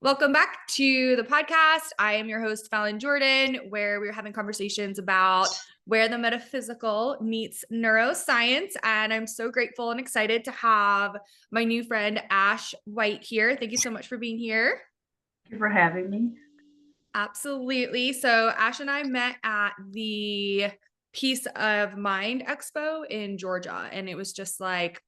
Welcome back to the podcast. I am your host, Fallon Jordan, where we're having conversations about where the metaphysical meets neuroscience. And I'm so grateful and excited to have my new friend, Ashe White, here. Thank you so much for being here. Thank you for having me. Absolutely. So Ashe and I met at the Peace of Mind Expo in Georgia. And it was just like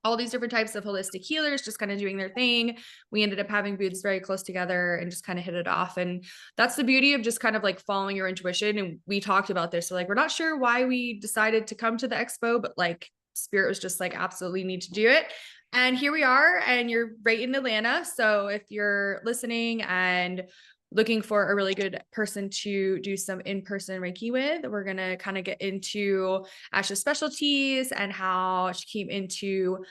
all these different types of holistic healers just kind of doing their thing. We ended up having booths very close together and just kind of hit it off. And that's the beauty of just kind of like following your intuition. And we talked about this. So like, we're not sure why we decided to come to the expo, but like spirit was just like, absolutely need to do it. And here we are, and you're right in Atlanta. So if you're listening and looking for a really good person to do some in-person Reiki with, we're going to kind of get into Ashe's specialties and how she came into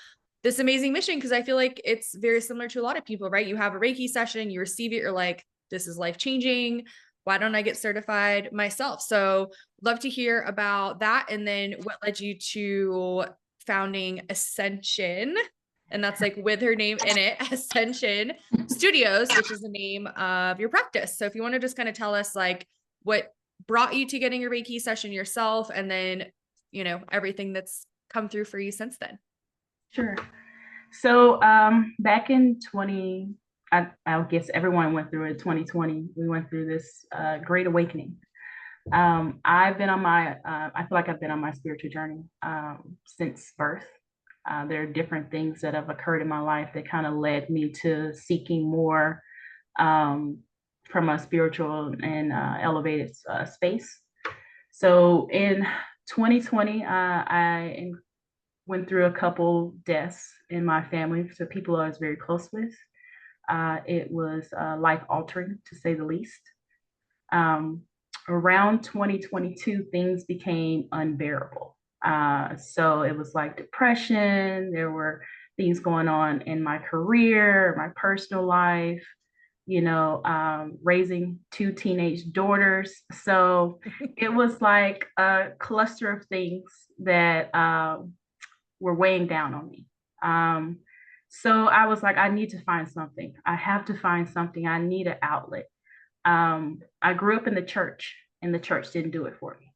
this amazing mission. Cause I feel like it's very similar to a lot of people, right? You have a Reiki session, you receive it, you're like, this is life-changing. Why don't I get certified myself? So love to hear about that. And then what led you to founding Ascension, and that's like with her name in it, Ascension Studios, which is the name of your practice. So if you want to just kind of tell us like what brought you to getting your Reiki session yourself, and then, you know, everything that's come through for you since then. Sure. So back in I guess everyone went through it. 2020, we went through this great awakening. I've been on I feel like I've been on my spiritual journey since birth. There are different things that have occurred in my life that kind of led me to seeking more from a spiritual and elevated space. So in 2020, I went through a couple deaths in my family, so people I was very close with. It was life altering, to say the least. Um, Around 2022, things became unbearable. So it was like depression. There were things going on in my career, my personal life, raising two teenage daughters. So it was like a cluster of things that were weighing down on me. So I was like, I need to find something. I have to find something. I need an outlet. I grew up in the church, and the church didn't do it for me.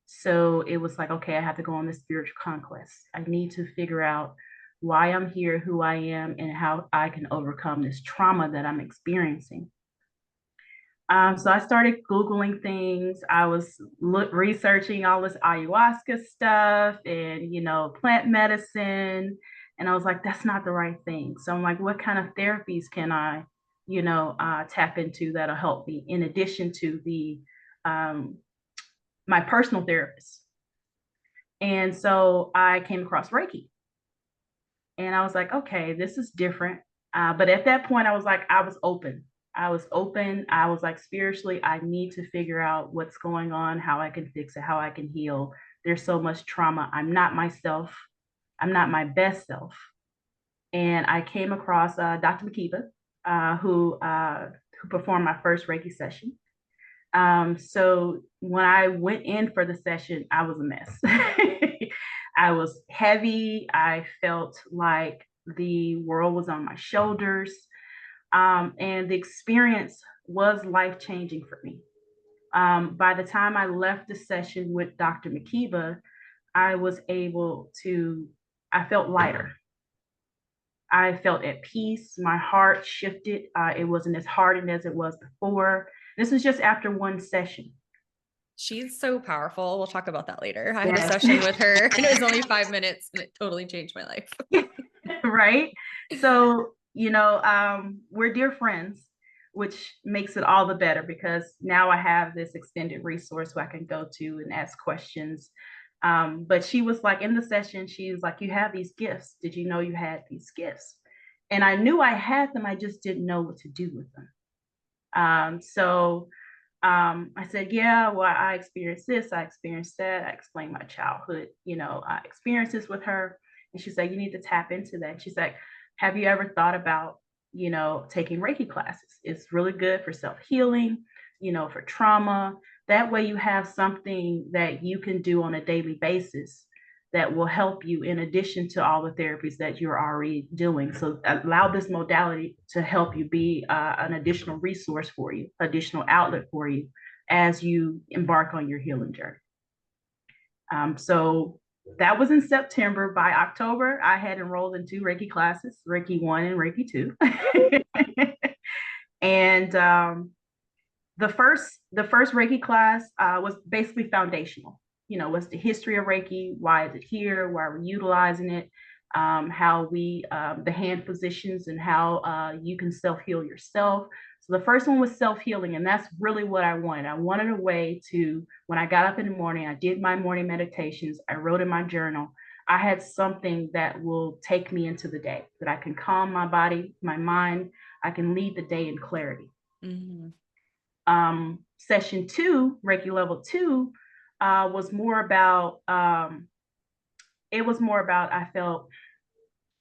So it was like, okay, I have to go on this spiritual conquest. I need to figure out why I'm here, who I am, and how I can overcome this trauma that I'm experiencing. So I started Googling things. I was researching all this ayahuasca stuff and, plant medicine. And I was like, that's not the right thing. So I'm like, what kind of therapies can I, tap into that'll help me in addition to um, my personal therapist? And so I came across Reiki. And I was like, okay, this is different. But at that point, I was like, I was open. I was open. I was like, spiritually, I need to figure out what's going on, how I can fix it, how I can heal. There's so much trauma. I'm not myself. I'm not my best self. And I came across Dr. Makiba, who performed my first Reiki session. So when I went in for the session, I was a mess. I was heavy. I felt like the world was on my shoulders. And the experience was life changing for me. By the time I left the session with Dr. Makiba, I felt lighter. I felt at peace. My heart shifted. It wasn't as hardened as it was before. This was just after one session. She's so powerful. We'll talk about that later. I had a Yes. session with her and it was only 5 minutes and it totally changed my life. Right? So, we're dear friends, which makes it all the better because now I have this extended resource who I can go to and ask questions. But she was like, in the session, she was like, you have these gifts. Did you know you had these gifts? And I knew I had them. I just didn't know what to do with them. So I said, yeah, well, I experienced this, I experienced that. I explained my childhood, experiences with her. And she's like, you need to tap into that. She's like, have you ever thought about, taking Reiki classes? It's really good for self-healing, for trauma. That way you have something that you can do on a daily basis that will help you in addition to all the therapies that you're already doing. So allow this modality to help you be an additional resource for you, additional outlet for you as you embark on your healing journey. So that was in September. By October, I had enrolled in 2 Reiki classes, Reiki 1 and Reiki 2. And the first Reiki class was basically foundational. What's the history of Reiki? Why is it here? Why are we utilizing it? How we, the hand positions and how you can self-heal yourself. So the first one was self-healing, and that's really what I wanted. I wanted a way to, when I got up in the morning, I did my morning meditations, I wrote in my journal, I had something that will take me into the day, that I can calm my body, my mind, I can lead the day in clarity. Mm-hmm. Session 2, Reiki level 2, was more about, I felt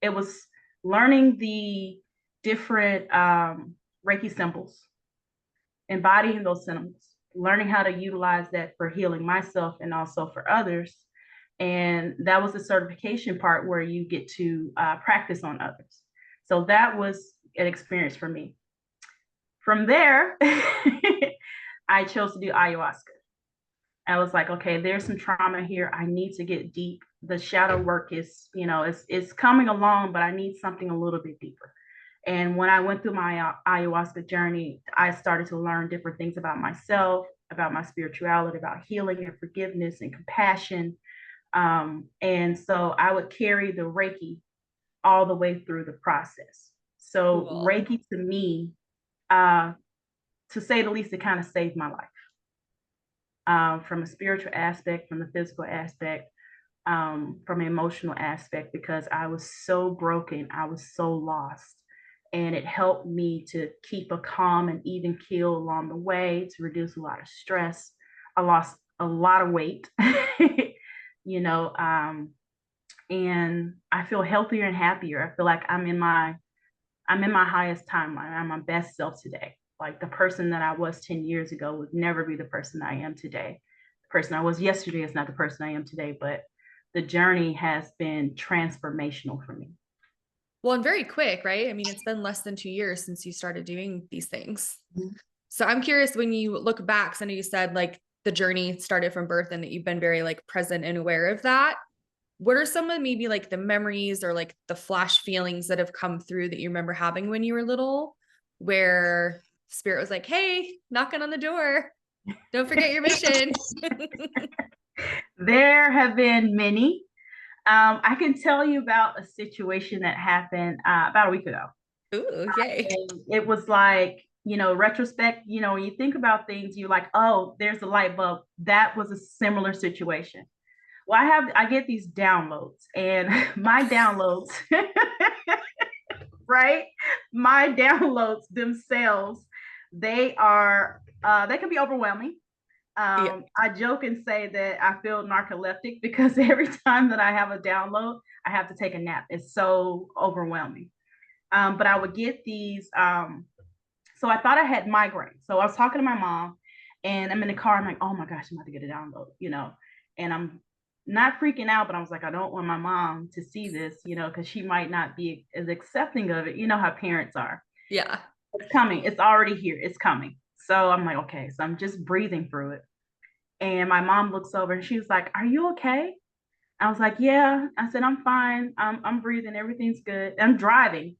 it was learning the different Reiki symbols, embodying those symbols, learning how to utilize that for healing myself and also for others. And that was the certification part where you get to practice on others. So that was an experience for me. From there, I chose to do ayahuasca. I was like, okay, there's some trauma here. I need to get deep. The shadow work is, it's coming along, but I need something a little bit deeper. And when I went through my ayahuasca journey, I started to learn different things about myself, about my spirituality, about healing and forgiveness and compassion. And so I would carry the Reiki all the way through the process. So Cool. Reiki to me, to say the least, it kind of saved my life. From a spiritual aspect, from the physical aspect, from an emotional aspect, because I was so broken, I was so lost. And it helped me to keep a calm and even keel along the way, to reduce a lot of stress. I lost a lot of weight, and I feel healthier and happier. I feel like I'm in my highest timeline. I'm my best self today. Like the person that I was 10 years ago would never be the person I am today. The person I was yesterday is not the person I am today, but the journey has been transformational for me. Well, and very quick, right? I mean, it's been less than 2 years since you started doing these things. Mm-hmm. So I'm curious, when you look back, because I know you said like the journey started from birth and that you've been very like present and aware of that. What are some of maybe like the memories or like the flash feelings that have come through that you remember having when you were little, where spirit was like, hey, knocking on the door, don't forget your mission? There have been many. I can tell you about a situation that happened about a week ago. Ooh, yay. It was like, retrospect, when you think about things, you're like, oh, there's a light bulb. That was a similar situation. Well, I get these downloads, and my downloads, right? My downloads themselves, they can be overwhelming. I joke and say that I feel narcoleptic because every time that I have a download, I have to take a nap. It's so overwhelming. But I would get these. So I thought I had migraine. So I was talking to my mom, and I'm in the car. I'm like, oh my gosh, I'm about to get a download, and I'm not freaking out, but I was like, I don't want my mom to see this, because she might not be as accepting of it. You know how parents are. Yeah. It's coming. It's already here. It's coming. So I'm like, okay. So I'm just breathing through it. And my mom looks over and she was like, are you okay? I was like, yeah. I said, I'm fine. I'm breathing. Everything's good. I'm driving.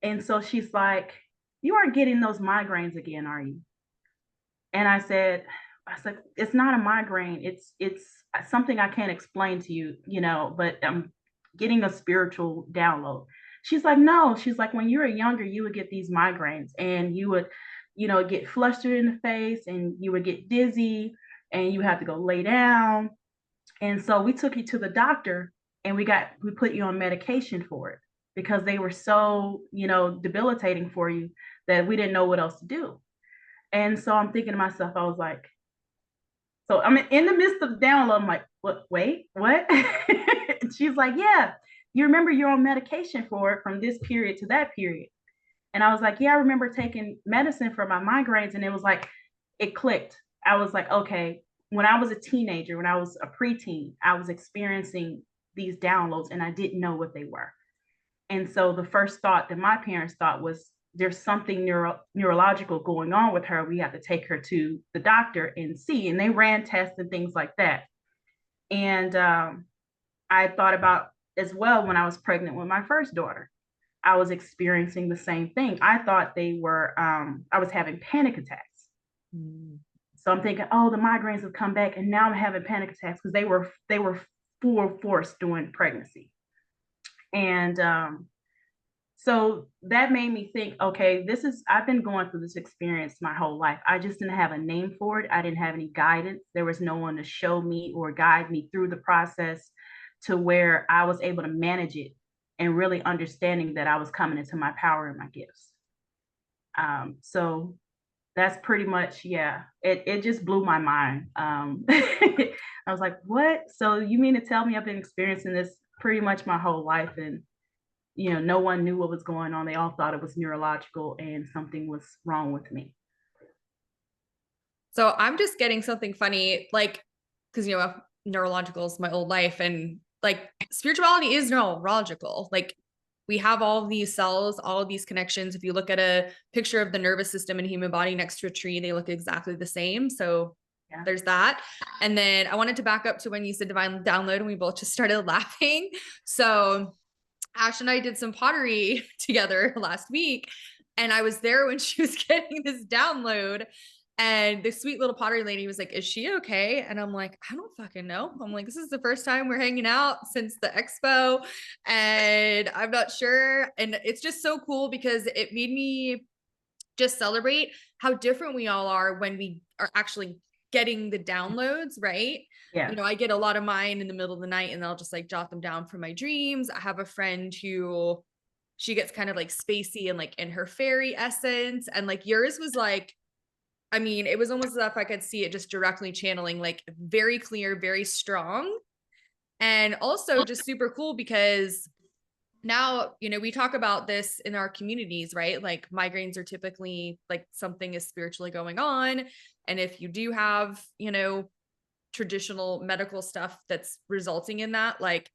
And so she's like, you aren't getting those migraines again, are you? And I said, it's not a migraine. It's something I can't explain to you, but I'm getting a spiritual download. She's like, no. She's like, when you were younger, you would get these migraines and you would, get flustered in the face and you would get dizzy and you have to go lay down. And so we took you to the doctor and we put you on medication for it because they were so, debilitating for you that we didn't know what else to do. And so I'm thinking to myself, I was like, so I'm in the midst of the download. I'm like, what? Wait, what? She's like, yeah, you remember you're on medication for it from this period to that period. And I was like, yeah, I remember taking medicine for my migraines. And it was like, it clicked. I was like, okay, when I was a teenager, when I was a preteen, I was experiencing these downloads and I didn't know what they were. And so the first thought that my parents thought was, there's something neurological going on with her. We have to take her to the doctor and see. And they ran tests and things like that. And I thought about as well when I was pregnant with my first daughter. I was experiencing the same thing. I thought I was having panic attacks. Mm. So I'm thinking, oh, the migraines have come back, and now I'm having panic attacks because they were full force during pregnancy. And so that made me think, okay, I've been going through this experience my whole life. I just didn't have a name for it. I didn't have any guidance. There was no one to show me or guide me through the process to where I was able to manage it and really understanding that I was coming into my power and my gifts. So that's pretty much, yeah, it just blew my mind. I was like, what? So you mean to tell me I've been experiencing this pretty much my whole life, and no one knew what was going on. They all thought it was neurological and something was wrong with me. So I'm just getting something funny, like, because, neurological is my old life, and like spirituality is neurological. Like, we have all of these cells, all of these connections. If you look at a picture of the nervous system in a human body next to a tree, they look exactly the same. So Yeah. there's that. And then I wanted to back up to when you said divine download, and we both just started laughing. So Ash and I did some pottery together last week, and I was there when she was getting this download. And the sweet little pottery lady was like, is she okay? And I'm like, I don't fucking know. I'm like, this is the first time we're hanging out since the expo, and I'm not sure. And it's just so cool because it made me just celebrate how different we all are when we are actually getting the downloads, right? Yeah. I get a lot of mine in the middle of the night, and I'll just like jot them down from my dreams. I have a friend who, she gets kind of like spacey and like in her fairy essence. And like yours was like, I mean, it was almost as if I could see it just directly channeling, like very clear, very strong. And also just super cool because now, we talk about this in our communities, right? Like migraines are typically like something is spiritually going on. And if you do have, traditional medical stuff that's resulting in that, like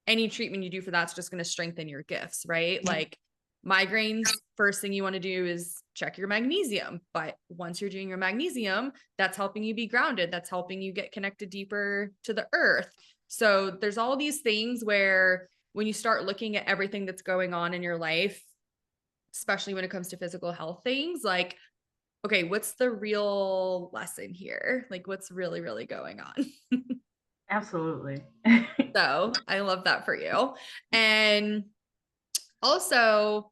any treatment you do for that's just going to strengthen your gifts, right? Like migraines, first thing you want to do is check your magnesium. But once you're doing your magnesium, that's helping you be grounded. That's helping you get connected deeper to the earth. So there's all these things where when you start looking at everything that's going on in your life, especially when it comes to physical health things, like, okay, what's the real lesson here? Like, what's really, really going on? Absolutely. So I love that for you. And also,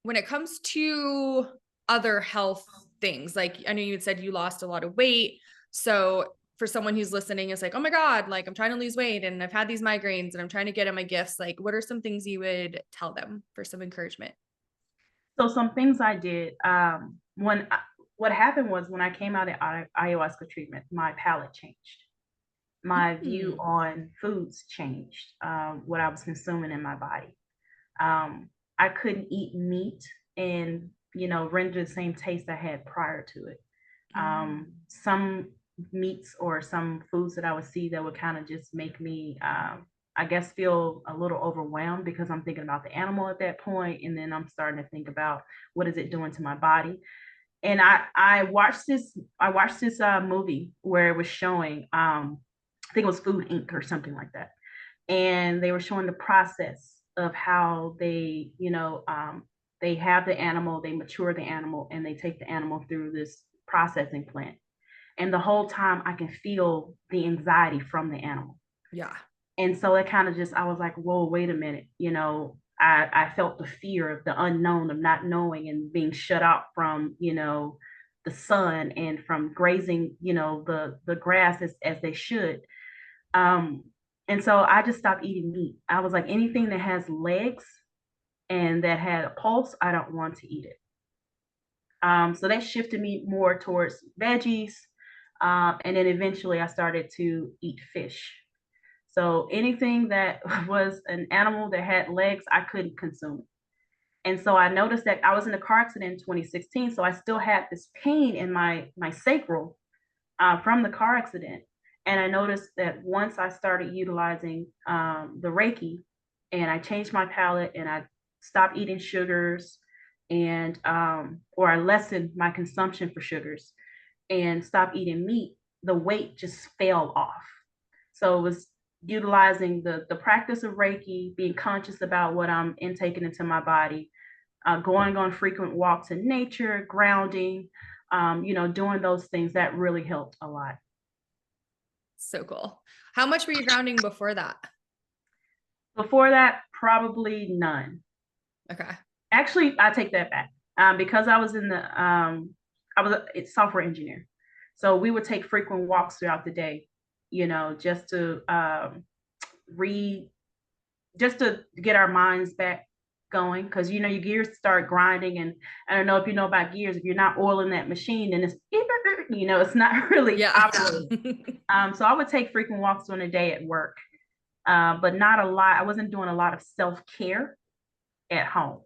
when it comes to other health things, like I know you had said you lost a lot of weight. So for someone who's listening, it's like, oh my God, like I'm trying to lose weight and I've had these migraines and I'm trying to get in my gifts. Like, what are some things you would tell them for some encouragement? So some things I did, what happened was when I came out of ayahuasca treatment, my palate changed. My view Mm. on foods changed, what I was consuming in my body. I couldn't eat meat and, render the same taste I had prior to it. Some meats or some foods that I would see that would kind of just make me, I guess, feel a little overwhelmed because I'm thinking about the animal at that point, and then I'm starting to think about what is it doing to my body. And I watched this movie where it was showing, I think it was Food Inc. or something like that, and they were showing the process of how they have the animal, they mature the animal, and they take the animal through this processing plant. And the whole time I can feel the anxiety from the animal. Yeah. And so it kind of just, I was like, whoa, wait a minute. I felt the fear of the unknown, of not knowing and being shut out from, the sun and from grazing, the grass as they should. Um, and so I just stopped eating meat. I was like, anything that has legs and that had a pulse, I don't want to eat it. So that shifted me more towards veggies. And then eventually I started to eat fish. So anything that was an animal that had legs, I couldn't consume. And so I noticed that I was in a car accident in 2016. So I still had this pain in my sacral from the car accident. And I noticed that once I started utilizing the Reiki, and I changed my palate and I stopped eating sugars, and or I lessened my consumption for sugars and stopped eating meat, the weight just fell off. So it was utilizing the practice of Reiki, being conscious about what I'm intaking into my body, going on frequent walks in nature, grounding, doing those things that really helped a lot. So cool. How much were you grounding before that? Before that, probably none. Okay. Actually, I take that back. Because I was I was a software engineer, so we would take frequent walks throughout the day, just to read, just to get our minds back going. Because your gears start grinding, and I don't know if you know about gears. If you're not oiling that machine, then it's not really Yeah. operating. So I would take frequent walks during the day at work, but not a lot. I wasn't doing a lot of self care at home.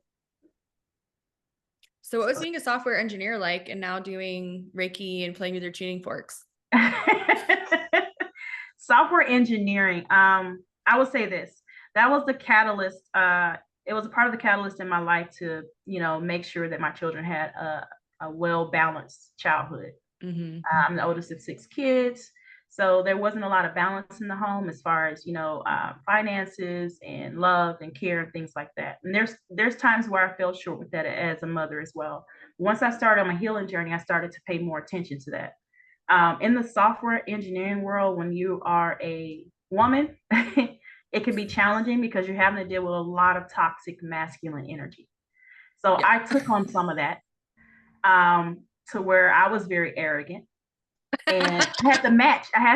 So what was being a software engineer like and now doing Reiki and playing with your tuning forks? Software engineering. I would say this. That was the catalyst. It was a part of the catalyst in my life to, make sure that my children had a well-balanced childhood. Mm-hmm. I'm the oldest of 6 kids. So there wasn't a lot of balance in the home as far as, finances and love and care and things like that. And there's times where I fell short with that as a mother as well. Once I started on my healing journey, I started to pay more attention to that. In the software engineering world, when you are a woman, it can be challenging because you're having to deal with a lot of toxic masculine energy. So Yeah. I took on some of that, to where I was very arrogant, and I had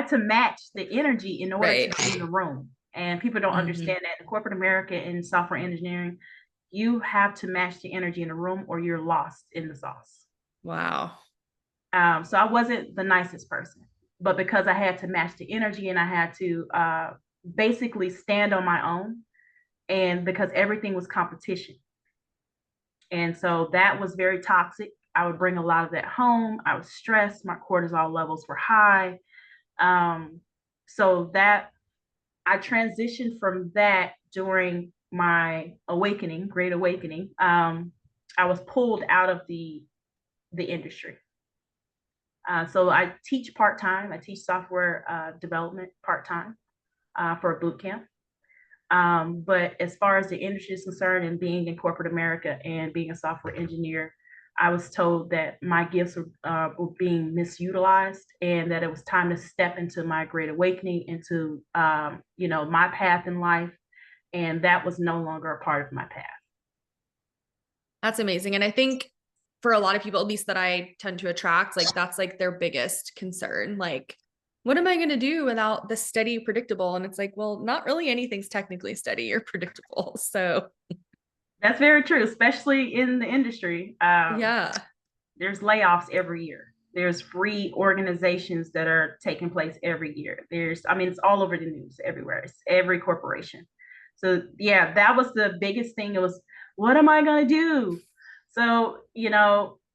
to match the energy in order Right. to be in the room. And people don't Mm-hmm. understand that in corporate America and software engineering, you have to match the energy in the room or you're lost in the sauce. Wow. So I wasn't the nicest person, but because I had to match the energy and I had to basically stand on my own, and because everything was competition. And so that was very toxic. I would bring a lot of that home. I was stressed. My cortisol levels were high. Um, so that I transitioned from that during my awakening, great awakening. I was pulled out of the industry. So I teach part time. I teach software development part time for a boot camp. But as far as the industry is concerned, and being in corporate America and being a software engineer, I was told that my gifts were being misutilized, and that it was time to step into my great awakening, into my path in life, and that was no longer a part of my path. That's amazing. And I think for a lot of people, at least that I tend to attract, like that's like their biggest concern. Like, what am I going to do without the steady, predictable? And it's like, well, not really anything's technically steady or predictable. So, That's very true, especially in the industry. yeah. There's layoffs every year. There's reorganizations that are taking place every year. It's all over the news everywhere. It's every corporation. So yeah, that was the biggest thing. It was, what am I gonna do? So,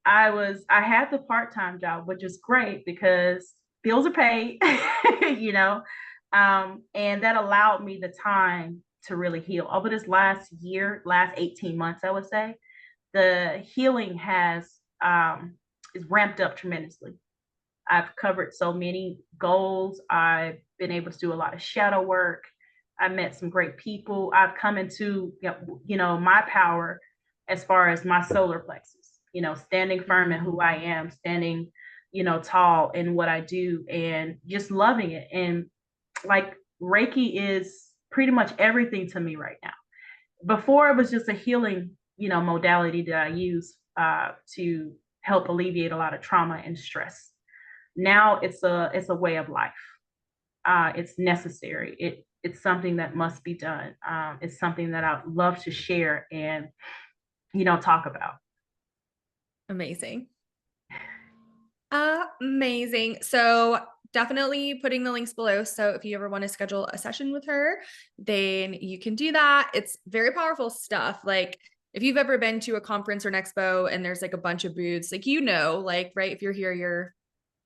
I had the part-time job, which is great because bills are paid, you know, and that allowed me the time to really heal. Over this last 18 months, I would say, the healing has is ramped up tremendously. I've covered so many goals. I've been able to do a lot of shadow work. I met some great people. I've come into my power as far as my solar plexus. Standing firm in who I am, standing tall in what I do, and just loving it. And like Reiki is pretty much everything to me right now. Before, it was just a healing modality that I use to help alleviate a lot of trauma and stress. Now it's a way of life. It's necessary. It's something that must be done. It's something that I love to share and talk about. Amazing. Amazing. So definitely putting the links below. So if you ever want to schedule a session with her, then you can do that. It's very powerful stuff. Like if you've ever been to a conference or an expo and there's like a bunch of booths, like, like, right, if you're here, you're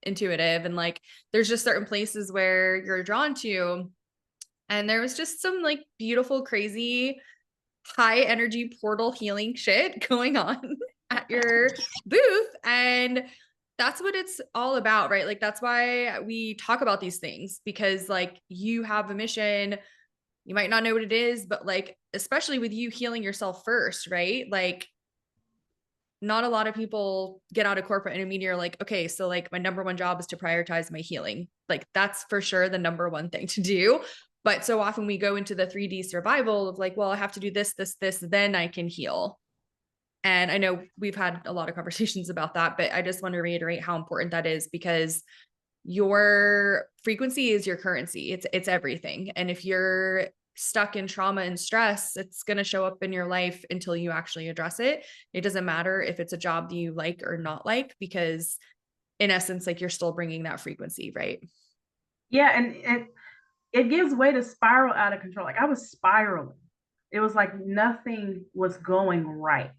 intuitive, and like there's just certain places where you're drawn to. And there was just some like beautiful, crazy, high energy portal healing shit going on at your booth. And that's what it's all about, right? Like that's why we talk about these things, because like you have a mission. You might not know what it is, but like, especially with you healing yourself first, right? Like, not a lot of people get out of corporate and immediately are like, okay, so like my number one job is to prioritize my healing. Like, that's for sure the number one thing to do. But so often we go into the 3D survival of like, well, I have to do this, this, this, then I can heal. And I know we've had a lot of conversations about that, but I just want to reiterate how important that is, because your frequency is your currency. It's everything. And if you're stuck in trauma and stress, it's going to show up in your life until you actually address it. It doesn't matter if it's a job that you like or not like, because in essence, like you're still bringing that frequency, right? Yeah, and it gives way to spiral out of control. Like I was spiraling. It was like nothing was going right.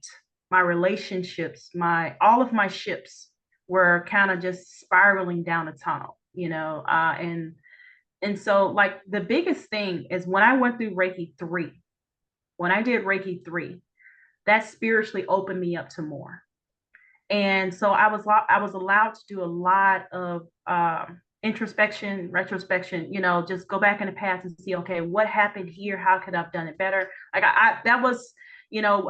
My relationships, my all of my ships were kind of just spiraling down a tunnel, and so like the biggest thing is when I went through Reiki 3, when I did Reiki 3, that spiritually opened me up to more. And so I was allowed to do a lot of introspection, retrospection, just go back in the past and see, okay, what happened here? How could I have done it better? Like that was,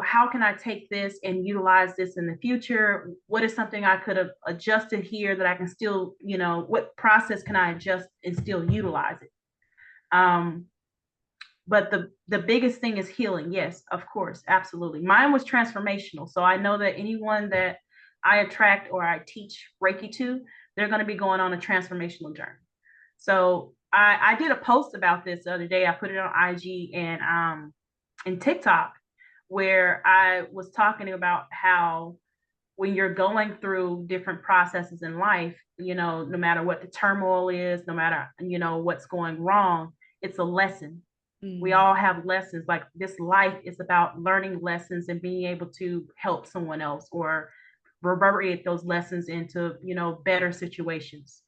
how can I take this and utilize this in the future? What is something I could have adjusted here that I can still, what process can I adjust and still utilize it? But the biggest thing is healing. Yes, of course, absolutely. Mine was transformational. So I know that anyone that I attract or I teach Reiki to, they're going to be going on a transformational journey. So I did a post about this the other day. I put it on IG and TikTok, where I was talking about how when you're going through different processes in life, no matter what the turmoil is, no matter, what's going wrong, it's a lesson. We all have lessons. Like this life is about learning lessons and being able to help someone else or reverberate those lessons into, better situations.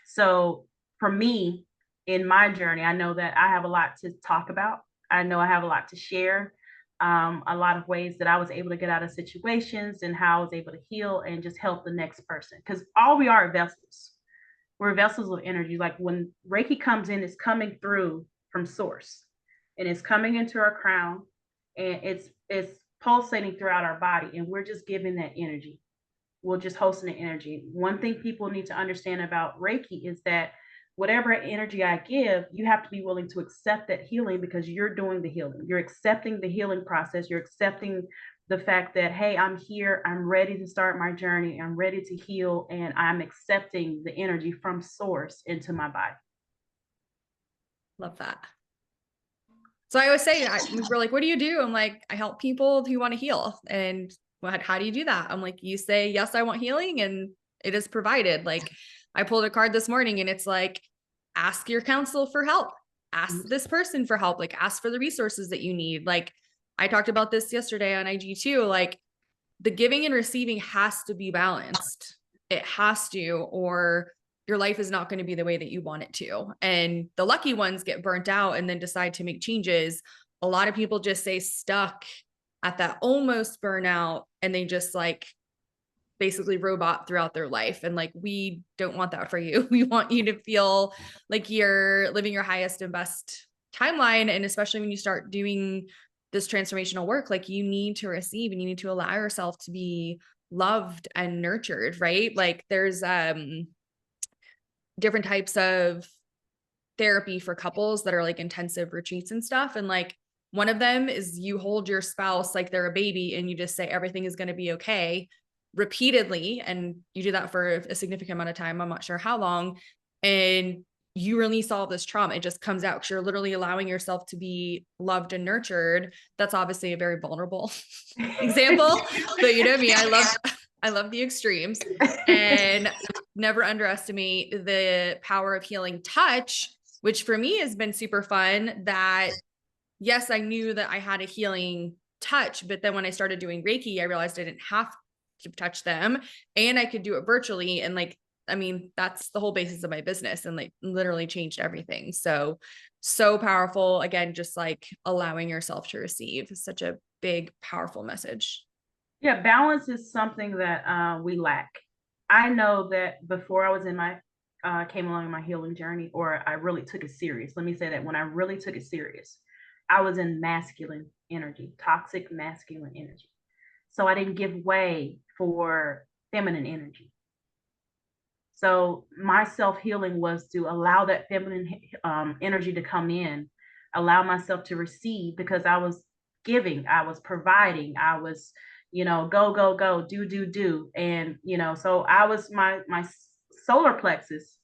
So for me, in my journey, I know that I have a lot to talk about. I know I have a lot to share. A lot of ways that I was able to get out of situations and how I was able to heal and just help the next person. Because all we are vessels. We're vessels of energy. Like when Reiki comes in, it's coming through from source and it's coming into our crown and it's pulsating throughout our body and we're just giving that energy. We're just hosting the energy. One thing people need to understand about Reiki is that whatever energy I give, you have to be willing to accept that healing because you're doing the healing. You're accepting the healing process. You're accepting the fact that, hey, I'm here. I'm ready to start my journey. I'm ready to heal. And I'm accepting the energy from source into my body. Love that. So I always say, we're like, what do you do? I'm like, I help people who want to heal. And how do you do that? I'm like, you say, yes, I want healing, and it is provided. Like I pulled a card this morning and it's like, ask your counsel for help. Ask this person for help. Like ask for the resources that you need. Like I talked about this yesterday on IG too. Like the giving and receiving has to be balanced. It has to, or your life is not going to be the way that you want it to. And the lucky ones get burnt out and then decide to make changes. A lot of people just stay stuck at that almost burnout and they just like basically robot throughout their life. And like, we don't want that for you. We want you to feel like you're living your highest and best timeline. And especially when you start doing this transformational work, like you need to receive and you need to allow yourself to be loved and nurtured, right? Like there's different types of therapy for couples that are like intensive retreats and stuff. And like one of them is you hold your spouse like they're a baby and you just say everything is going to be okay repeatedly. And you do that for a significant amount of time. I'm not sure how long. And you release all this trauma. It just comes out because you're literally allowing yourself to be loved and nurtured. That's obviously a very vulnerable example, but you know me, I love the extremes, and never underestimate the power of healing touch, which for me has been super fun. That yes, I knew that I had a healing touch, but then when I started doing Reiki, I realized I didn't have to touch them, and I could do it virtually. And like, I mean, that's the whole basis of my business, and like literally changed everything. So, so powerful. Again, just like allowing yourself to receive is such a big, powerful message. Yeah, balance is something that we lack. I know that before I was in my came along in my healing journey, or I really took it serious. Let me say that when I really took it serious, I was in masculine energy, toxic masculine energy. So I didn't give way for feminine energy. So my self healing was to allow that feminine energy to come in, allow myself to receive, because I was giving, I was providing, I was, go, go, go, do. And, so I was, my solar plexus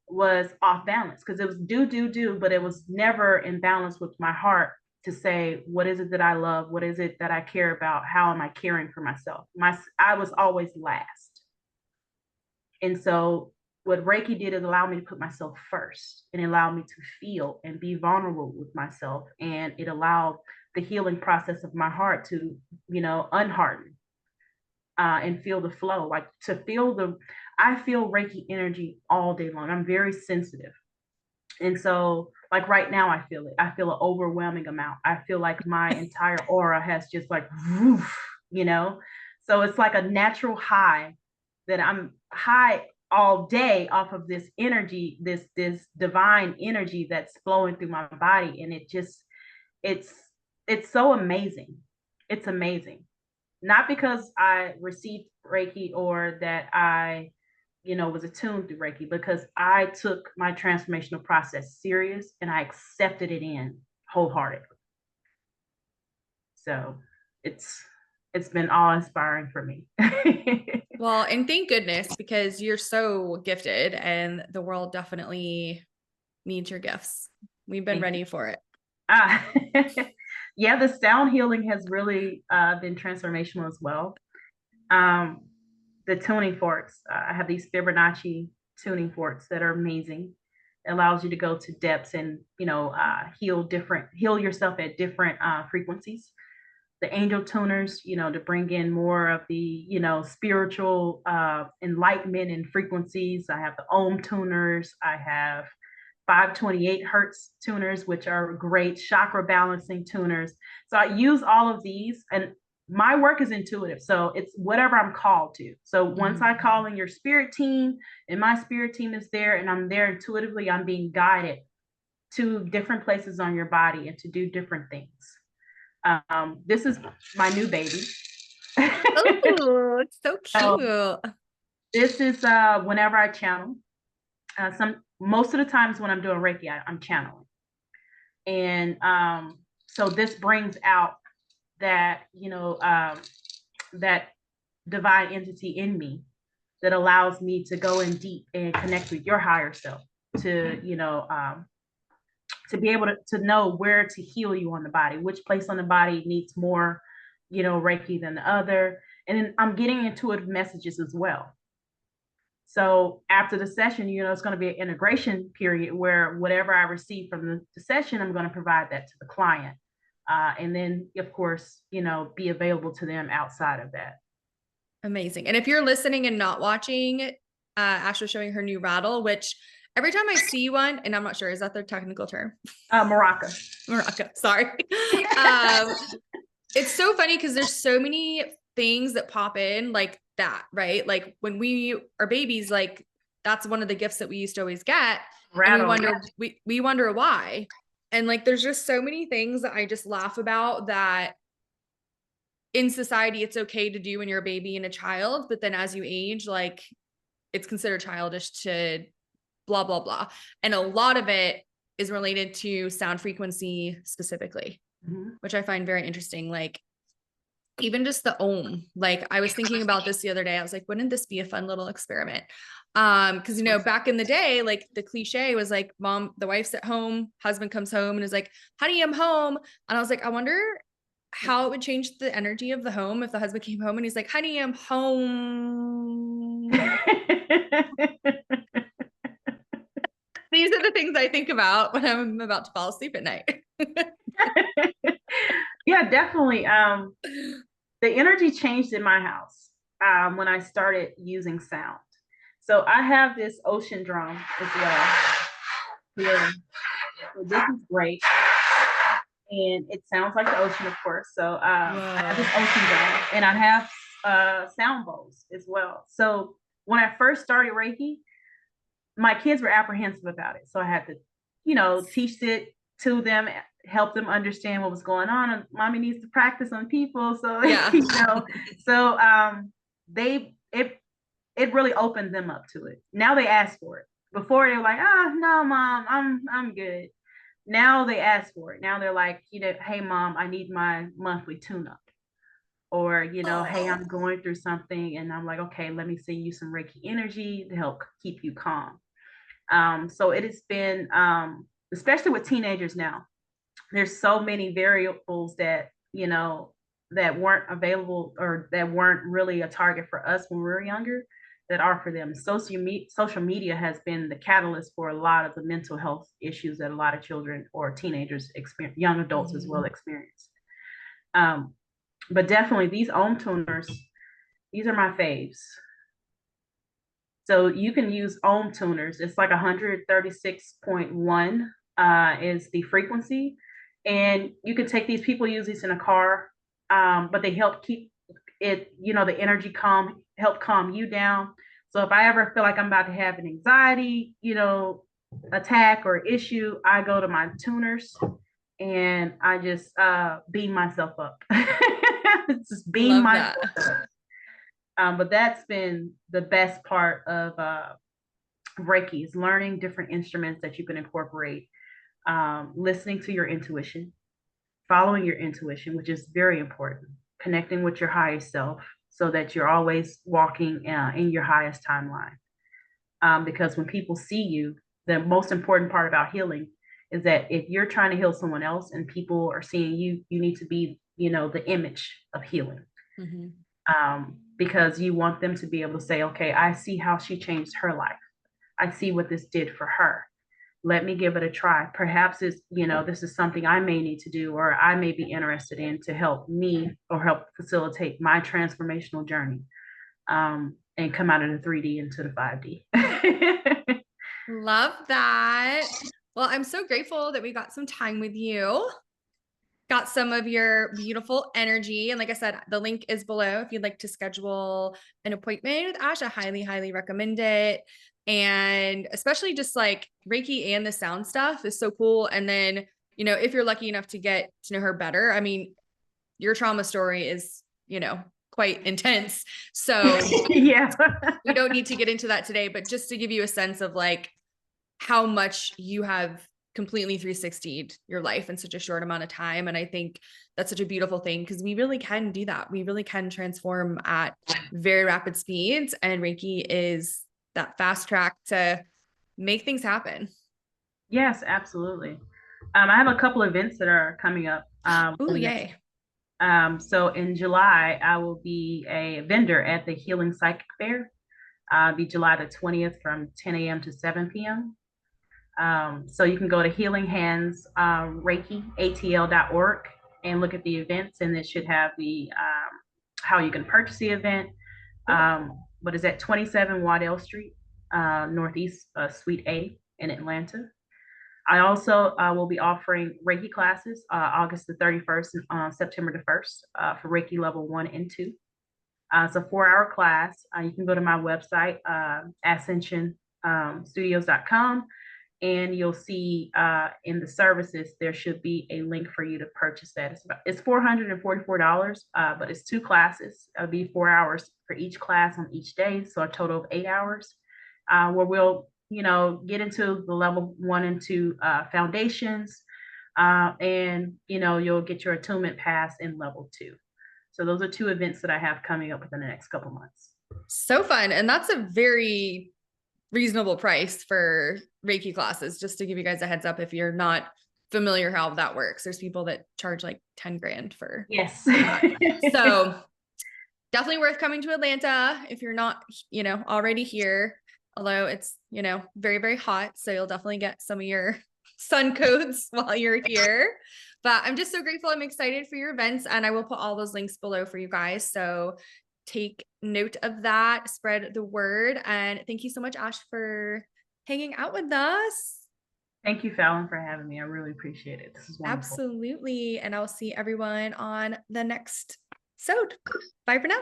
was off balance because it was do, but it was never in balance with my heart to say, what is it that I love? What is it that I care about? How am I caring for myself? I was always last. And so what Reiki did is allow me to put myself first and allow me to feel and be vulnerable with myself. And it allowed the healing process of my heart to, unharden and feel the flow, like to feel I feel Reiki energy all day long. I'm very sensitive. And so, like right now, I feel it. I feel an overwhelming amount. I feel like my entire aura has just like, woof, So it's like a natural high that I'm high all day off of this energy, this divine energy that's flowing through my body, and it's it's so amazing. It's amazing. Not because I received Reiki or that I was attuned to Reiki, because I took my transformational process serious and I accepted it in wholeheartedly. So it's been awe inspiring for me. Well, and thank goodness, because you're so gifted and the world definitely needs your gifts. We've been ready for it. Ah, yeah, the sound healing has really been transformational as well. The tuning forks, I have these Fibonacci tuning forks that are amazing. It allows you to go to depths and heal yourself at different frequencies. The angel tuners, to bring in more of the spiritual enlightenment and frequencies. I have the Om tuners. I have 528 hertz tuners, which are great chakra balancing tuners. So I use all of these, and my work is intuitive. So it's whatever I'm called to. So once I call in your spirit team, and my spirit team is there, and I'm there intuitively, I'm being guided to different places on your body and to do different things. This is my new baby. Oh, it's so cute. This is whenever I channel. Most of the times when I'm doing Reiki, I'm channeling. And so this brings out that, that divine entity in me that allows me to go in deep and connect with your higher self, to, to be able to know where to heal you on the body, which place on the body needs more, Reiki than the other. And then I'm getting intuitive messages as well. So after the session, it's going to be an integration period where whatever I receive from the session, I'm going to provide that to the client. And then, of course, be available to them outside of that. Amazing. And if you're listening and not watching, Ashe was showing her new rattle, which every time I see one, and I'm not sure, is that their technical term? Maraca. Maraca, sorry. It's so funny because there's so many things that pop in like that, right? Like when we are babies, like that's one of the gifts that we used to always get. Rattle. And we wonder why. And like there's just so many things that I just laugh about that in society it's okay to do when you're a baby and a child, but then as you age, like it's considered childish to blah blah blah. And a lot of it is related to sound frequency specifically, which I find very interesting. Like even just the Om, like I was thinking about this the other day. I was like, wouldn't this be a fun little experiment? Because back in the day, like the cliche was like, mom, the wife's at home, husband comes home and is like, honey, I'm home. And I was like, I wonder how it would change the energy of the home if the husband came home and he's like, honey, I'm home. These are the things I think about when I'm about to fall asleep at night. Yeah, definitely. The energy changed in my house. when I started using sound. So I have this ocean drum as well here. So this is great. And it sounds like the ocean, of course. So I have this ocean drum, and I have sound bowls as well. So when I first started Reiki, my kids were apprehensive about it. So I had to, teach it to them, help them understand what was going on. And mommy needs to practice on people. So, Yeah. so they, it really opened them up to it. Now they ask for it. Before they were like, no, mom, I'm good. Now they ask for it. Now they're like, hey, mom, I need my monthly tune up. Or, hey, I'm going through something. And I'm like, okay, let me send you some Reiki energy to help keep you calm. So it has been, especially with teenagers now, there's so many variables that, that weren't available or that weren't really a target for us when we were younger that are for them. Social media has been the catalyst for a lot of the mental health issues that a lot of children or teenagers experience, young adults as well experience. But definitely these ohm tuners, these are my faves. So you can use ohm tuners. It's like 136.1 is the frequency. And you can take these, people use these in a car, but they help keep it, the energy calm, help calm you down. So if I ever feel like I'm about to have an anxiety, attack or issue, I go to my tuners and I just beam myself up. Just beam myself up. But that's been the best part of Reiki, is learning different instruments that you can incorporate, listening to your intuition, following your intuition, which is very important, connecting with your highest self so that you're always walking in your highest timeline. Because when people see you, the most important part about healing is that if you're trying to heal someone else and people are seeing you, you need to be, the image of healing. Mm-hmm. Because you want them to be able to say, okay, I see how she changed her life. I see what this did for her. Let me give it a try. Perhaps it's, this is something I may need to do, or I may be interested in to help me or help facilitate my transformational journey, and come out of the 3D into the 5D. Love that. Well, I'm so grateful that we got some time with you. Got some of your beautiful energy. And like I said, the link is below if you'd like to schedule an appointment with Ashe. I highly, highly recommend it. And especially just like Reiki and the sound stuff is so cool. And then, if you're lucky enough to get to know her better, I mean, your trauma story is, quite intense. So yeah, we don't need to get into that today, but just to give you a sense of like how much you have completely 360'd your life in such a short amount of time. And I think that's such a beautiful thing, because we really can do that. We really can transform at very rapid speeds. And Reiki is that fast track to make things happen. Yes, absolutely. I have a couple events that are coming up. Ooh, yay. So in July, I will be a vendor at the Healing Psychic Fair. Be July the 20th from 10 a.m. to 7 p.m. So you can go to Healing Hands Reiki ATL.org and look at the events, and it should have the how you can purchase the event. But it's at 27 Waddell Street, Northeast Suite A in Atlanta. I also will be offering Reiki classes August the 31st and September the 1st for Reiki level 1 and 2. It's a 4-hour class. You can go to my website, Ashecension Studios.com, and you'll see in the services, there should be a link for you to purchase that. It's $444, but it's 2 classes. It'll be 4 hours for each class on each day, so a total of 8 hours, where we'll get into the level 1 and 2 foundations, and you'll get your attunement pass in level 2. So those are 2 events that I have coming up within the next couple months. So fun. And that's a very reasonable price for Reiki classes, just to give you guys a heads up if you're not familiar how that works. There's people that charge like 10 grand for. Yes. So definitely worth coming to Atlanta if you're not, already here. Although it's, very, very hot. So you'll definitely get some of your sun coats while you're here. But I'm just so grateful. I'm excited for your events, and I will put all those links below for you guys. So take note of that, spread the word. And thank you so much, Ashe, for hanging out with us. Thank you, Fallon, for having me. I really appreciate it. This is wonderful. Absolutely. And I'll see everyone on the next episode. Bye for now.